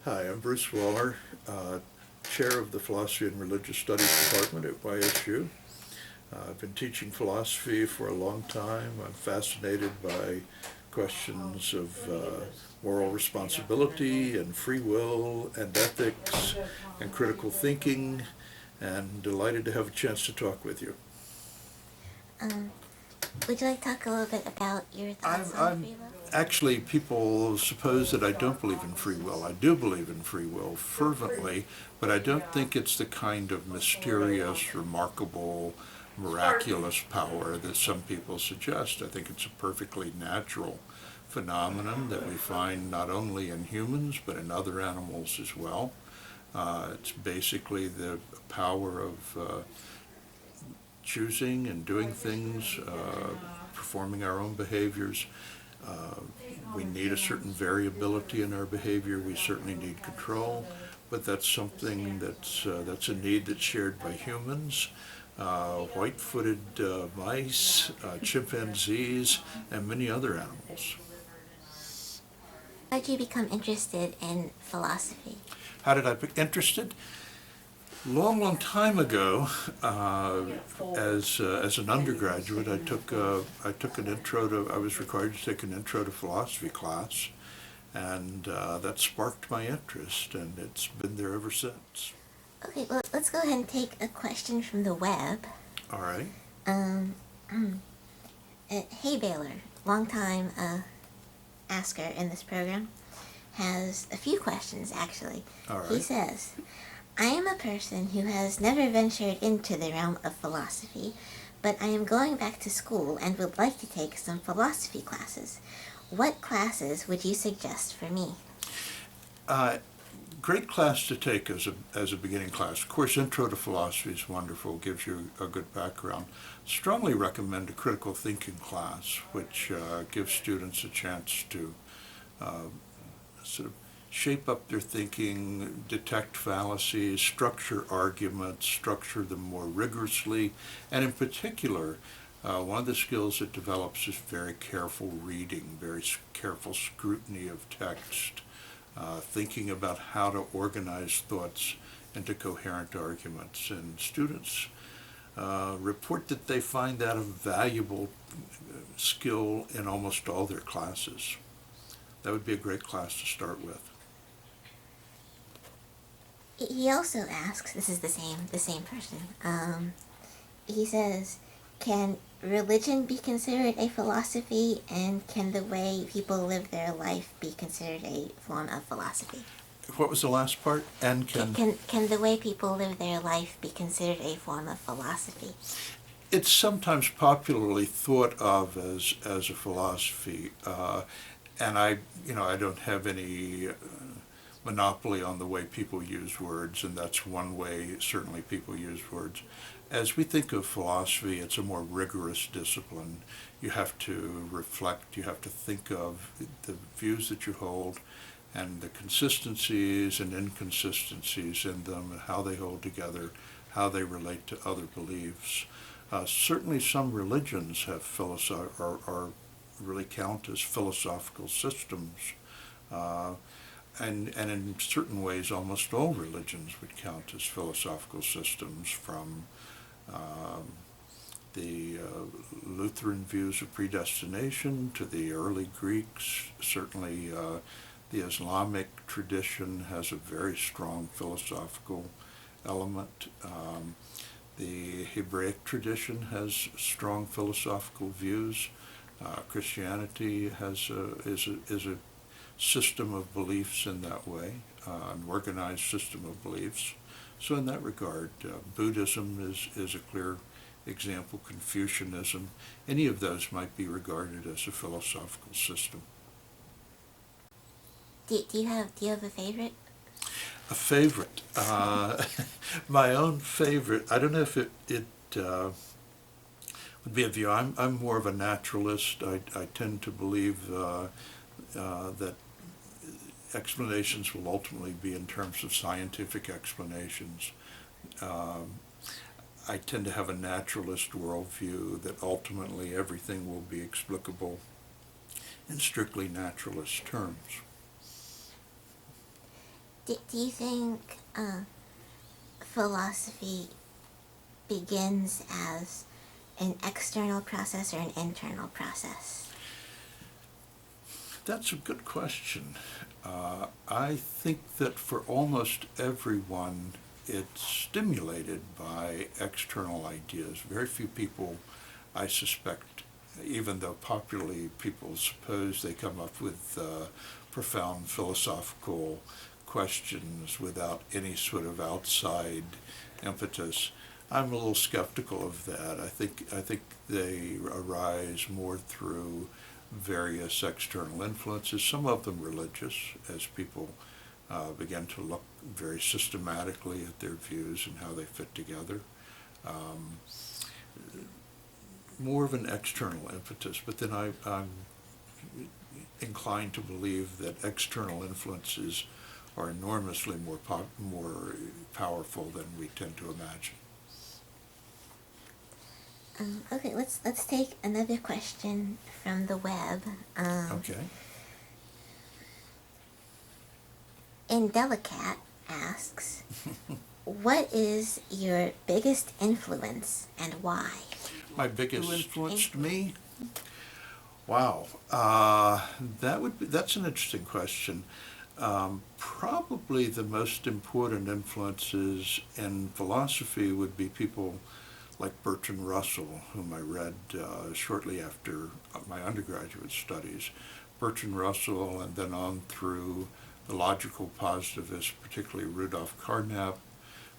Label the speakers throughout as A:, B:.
A: Hi, I'm Bruce Waller, Chair of the Philosophy and Religious Studies Department at YSU. I've been teaching philosophy for a long time. I'm fascinated by questions of moral responsibility and free will and ethics and critical thinking, and delighted to have a chance to talk with you.
B: Um, would you like to talk a little bit about your thoughts on
A: I'm
B: free will?
A: actually, people suppose that I don't believe in free will. I do believe in free will fervently, but I don't think it's the kind of mysterious, remarkable, miraculous power that some people suggest. I think it's a perfectly natural phenomenon that we find not only in humans but in other animals as well. It's basically the power of choosing and doing things, performing our own behaviors. Uh, we need a certain variability in our behavior. We certainly need control, but that's something that's a need that's shared by humans, white-footed mice, chimpanzees, and many other animals.
B: How did you become interested in philosophy?
A: How did I get interested? Long, long time ago, as an undergraduate, I took an intro to. I was required to take an intro to philosophy class, and that sparked my interest, and it's been there ever since.
B: Okay, well, let's go ahead and take a question from the web.
A: All right,
B: Um, Hey Baylor, longtime asker in this program, has a few questions actually.
A: all
B: He
A: right.
B: says, I am a person who has never ventured into the realm of philosophy, but I am going back to school and would like to take some philosophy classes. What classes would you suggest for me?
A: Uh, Great class to take as a beginning class. Of course, Intro to Philosophy is wonderful, gives you a good background. Strongly recommend a critical thinking class, which gives students a chance to uh, sort of shape up their thinking, detect fallacies, structure arguments, structure them more rigorously, and in particular, one of the skills it develops is very careful reading, very careful scrutiny of text, thinking about how to organize thoughts into coherent arguments. And students report that they find that a valuable skill in almost all their classes. That would be a great class to start with.
B: He also asks, this is the same person. He says, can religion be considered a philosophy, and can the way people live their life be considered a form of philosophy?
A: What was the last part? And
B: Can,
A: can
B: can, can the way people live their life be considered a form of philosophy?
A: it's sometimes popularly thought of as a philosophy, and I don't have any monopoly on the way people use words, and that's one way certainly people use words. As we think of philosophy, it's a more rigorous discipline. You have to reflect, you have to think of the views that you hold and the consistencies and inconsistencies in them, and how they hold together, how they relate to other beliefs. Certainly, some religions have are really count as philosophical systems, uh, and in certain ways, almost all religions would count as philosophical systems, from um, the Lutheran views of predestination to the early Greeks. Certainly, the Islamic tradition has a very strong philosophical element. The Hebraic tradition has strong philosophical views. Christianity is a system of beliefs in that way, an organized system of beliefs. So in that regard, Buddhism is a clear example. Confucianism, any of those might be regarded as a philosophical system.
B: Do you have a favorite?
A: A favorite, my own favorite. I don't know if it would be a view. I'm more of a naturalist. I tend to believe that explanations will ultimately be in terms of scientific explanations. Um, I tend to have a naturalist worldview that ultimately everything will be explicable in strictly naturalist terms.
B: Do you think philosophy begins as an external process or an internal process?
A: That's a good question. I think that for almost everyone, it's stimulated by external ideas. Very few people, I suspect, even though popularly people suppose they come up with profound philosophical questions without any sort of outside impetus. I'm a little skeptical of that. I think they arise more through various external influences, some of them religious, as people begin to look very systematically at their views and how they fit together. Um, More of an external impetus, but then I'm inclined to believe that external influences are enormously more powerful than we tend to imagine.
B: Okay, let's take another question from the web.
A: Okay.
B: Indelicat asks, what is your biggest influence and why?
A: My biggest who influenced me? Wow, that's an interesting question. Probably the most important influences in philosophy would be people like Bertrand Russell, whom I read shortly after my undergraduate studies. Bertrand Russell, and then on through the logical positivists, particularly Rudolf Carnap,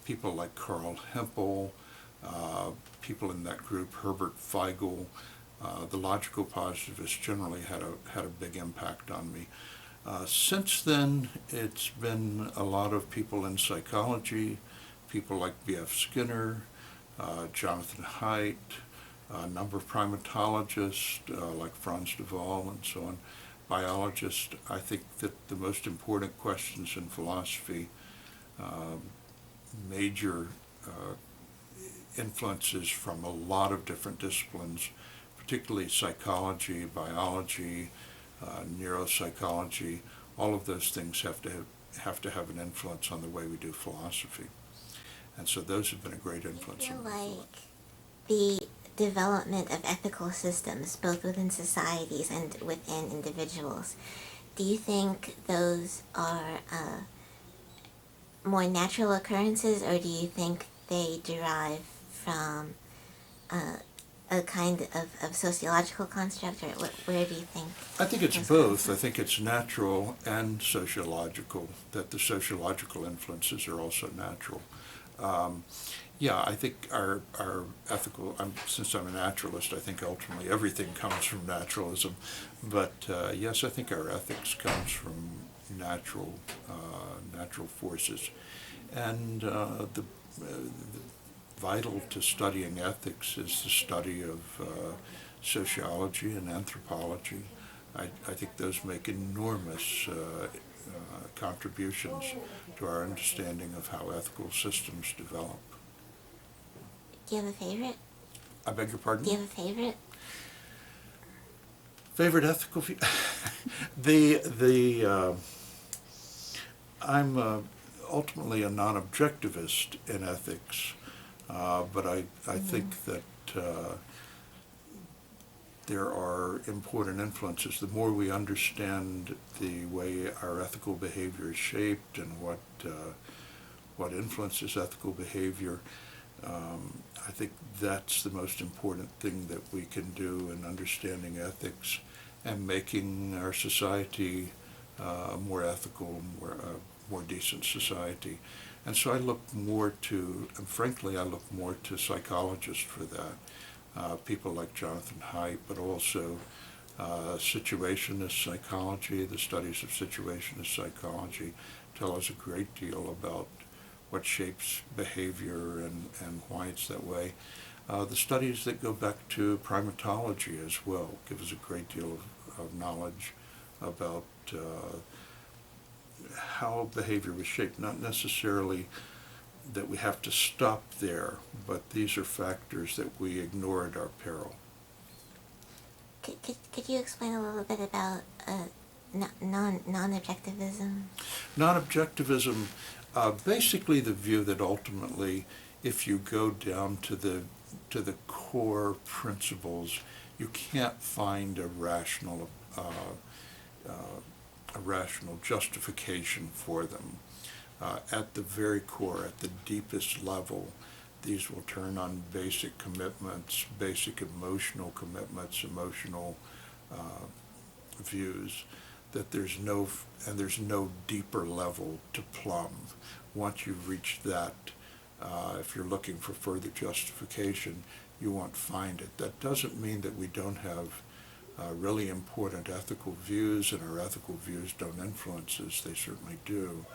A: people like Carl Hempel, people in that group, Herbert Feigl. The logical positivists generally had a big impact on me. Since then, it's been a lot of people in psychology, people like B.F. Skinner, Jonathan Haidt, a number of primatologists like Franz de Waal and so on, biologists. I think that the most important questions in philosophy, major influences from a lot of different disciplines, particularly psychology, biology, neuropsychology. All of those things have to have an influence on the way we do philosophy. And so those have been a great influence.
B: I feel like the development of ethical systems, both within societies and within individuals, do you think those are more natural occurrences, or do you think they derive from a kind of sociological construct, or where do you think?
A: I think it's both. I think it's natural and sociological, that the sociological influences are also natural. Yeah, I think our ethical, since I'm a naturalist, I think ultimately everything comes from naturalism. But yes, I think our ethics comes from natural forces. And the vital to studying ethics is the study of sociology and anthropology. I think those make enormous contributions to our understanding of how ethical systems develop.
B: Do you have a favorite?
A: I beg your pardon?
B: Do you have a favorite?
A: Favorite ethical I'm ultimately a non-objectivist in ethics, but I think that there are important influences. The more we understand the way our ethical behavior is shaped and what influences ethical behavior, I think that's the most important thing that we can do in understanding ethics and making our society more ethical, more decent society. And so I look more to, and frankly, I look more to psychologists for that. People like Jonathan Haidt, but also situationist psychology. The studies of situationist psychology tell us a great deal about what shapes behavior and why it's that way. The studies that go back to primatology as well give us a great deal of knowledge about how behavior was shaped, not necessarily that we have to stop there, but these are factors that we ignore at our peril.
B: Could you explain a little bit about non-objectivism?
A: Non-objectivism, basically the view that ultimately, if you go down to the core principles, you can't find a rational justification for them. At the very core, at the deepest level, these will turn on basic commitments, basic emotional commitments, emotional views, that there's no deeper level to plumb. Once you've reached that, if you're looking for further justification, you won't find it. That doesn't mean that we don't have really important ethical views, and our ethical views don't influence us. They certainly do.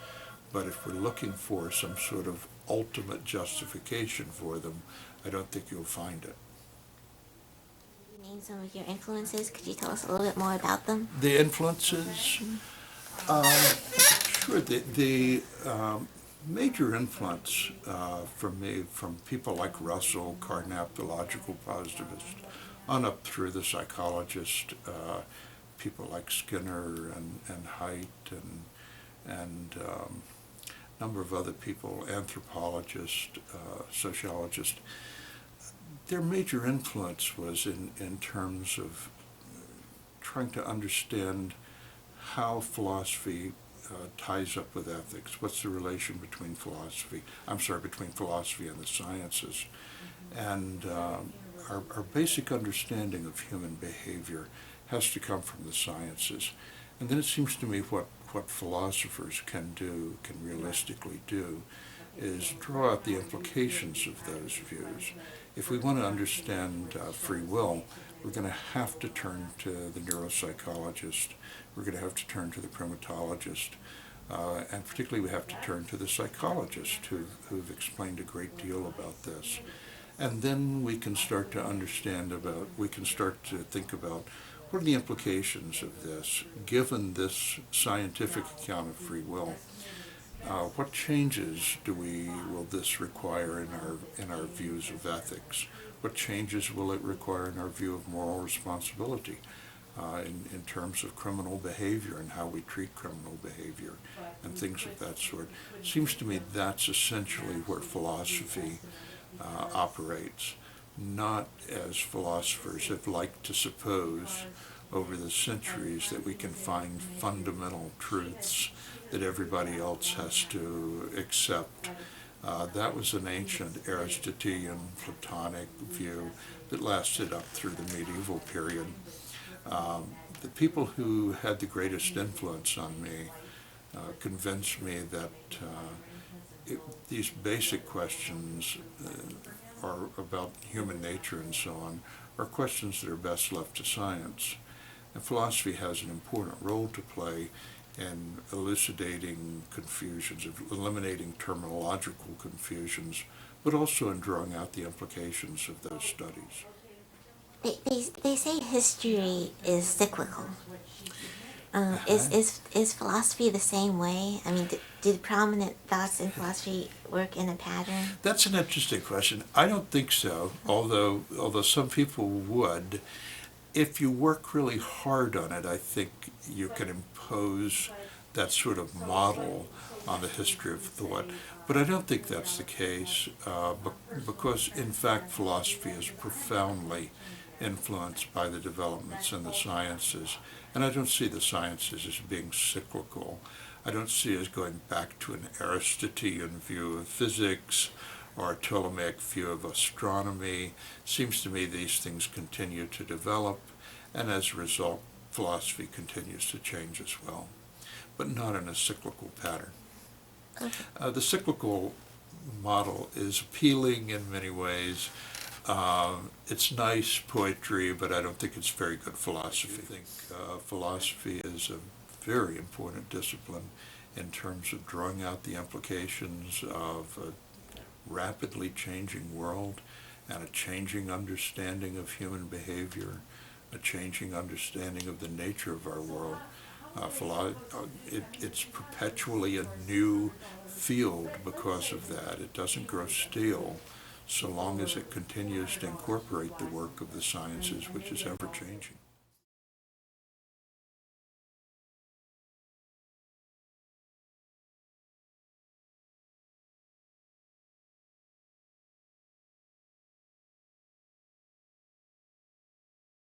A: But if we're looking for some sort of ultimate justification for them, I don't think you'll find it.
B: Name some of your influences. Could you tell us a little bit more about them?
A: The influences? Sure. The major influence for me from people like Russell, Carnap, the logical positivist, on up through the psychologist, people like Skinner and Haidt and a number of other people, anthropologists, sociologists. Their major influence was in terms of trying to understand how philosophy ties up with ethics. What's the relation between philosophy and the sciences? And our basic understanding of human behavior has to come from the sciences. And then it seems to me what philosophers can realistically do, is draw out the implications of those views. If we want to understand free will, we're going to have to turn to the neuropsychologist, we're going to have to turn to the primatologist, and particularly we have to turn to the psychologists who've explained a great deal about this. And then we can start to think about what are the implications of this, given this scientific account of free will. What changes will this require in our views of ethics? What changes will it require in our view of moral responsibility, in terms of criminal behavior and how we treat criminal behavior and things of that sort? It seems to me that's essentially where philosophy operates, not as philosophers have liked to suppose over the centuries that we can find fundamental truths that everybody else has to accept. That was an ancient Aristotelian Platonic view that lasted up through the medieval period. The people who had the greatest influence on me convinced me that these basic questions are about human nature and so on are questions that are best left to science. And philosophy has an important role to play in elucidating confusions, of eliminating terminological confusions, but also in drawing out the implications of those studies.
B: They say history is cyclical. Is philosophy the same way? I mean, did prominent thoughts in philosophy work in a pattern?
A: That's an interesting question. I don't think so, although some people would. If you work really hard on it, I think you can impose that sort of model on the history of thought. But I don't think that's the case, because in fact philosophy is profoundly influenced by the developments in the sciences. And I don't see the sciences as being cyclical. I don't see it as going back to an Aristotelian view of physics or a Ptolemaic view of astronomy. It seems to me these things continue to develop, and as a result, philosophy continues to change as well, but not in a cyclical pattern.
B: Okay.
A: The cyclical model is appealing in many ways. It's nice poetry, but I don't think it's very good philosophy. I think philosophy is a very important discipline in terms of drawing out the implications of a rapidly changing world and a changing understanding of human behavior, a changing understanding of the nature of our world. It's perpetually a new field because of that. It doesn't grow stale so long as it continues to incorporate the work of the sciences, which is ever changing.